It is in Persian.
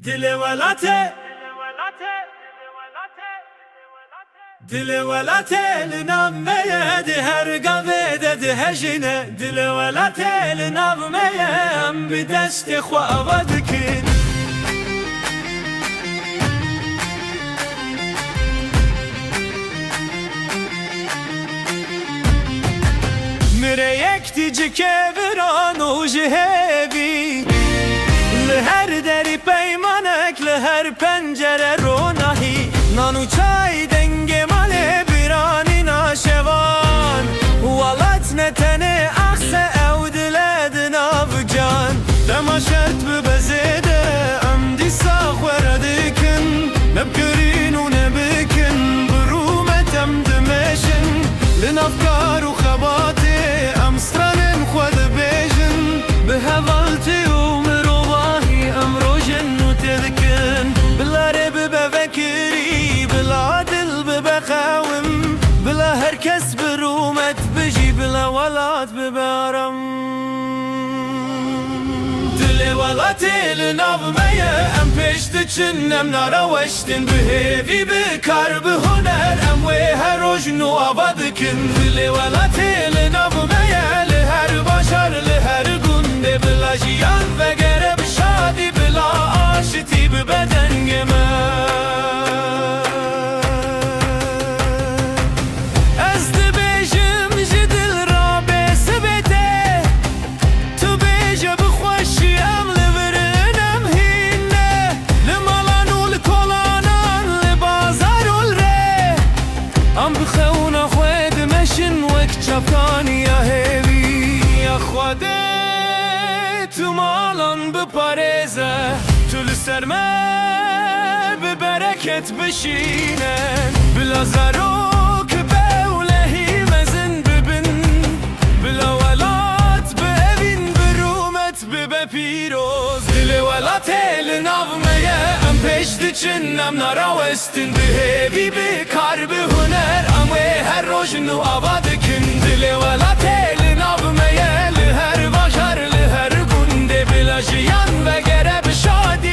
دل ولاته دل ولاته لنامه ده هر قوه ده هجنه دل ولاته لنامه ام بدست خواه دکن مره یک دیجی که بران و جهبی لهر دری پیمانک لهر پنجره روناهی نانو چای دنگ مال بیرانی ناشوان ولات نتنه اخس او دلد نافجان دما شرط ببزده ام دی ساخوره دکن نبگرین و نبکن برومتم دمشن لنافکار و خباتی ام سترانن خود بیجن به هوالتی و مروواهی ام روشن و تذکن بلا رب بفکری بلا دل ببخاوم بلا هر کس برومت بجی بلا ولات ببارم دل ولاتی لنابمه ام پیشت چنم ناروشتن بهیوی بکار بهنر ام وی هر روش نو آبادکن دل ولاتی لنابمه لهر باشر لهر گنده بلا جیان وگره بشادی بلا آشتی ببدنگ من از دبیجم جدل را بسبته تو بیجه بخوشی ام لبرنم هینه لمالان و لکولانان لبازار و لره ام بخونا خوید مشن وک چپکانی یا هیوی یا خواده تو مالان بپارزه تو لسرمه ببرکت بشینن بلا زاروک بولهی مزن ببن بلا ولات ببین برومت ببه پیروز دل ولات لنابمه ام پیشت چنم ناراوستن بهیوی بکار بهنر ام وی هر روش نو آبادکن دل ولات لنابمه لهر باشر لهر گنده بلا جیان وگره بشادی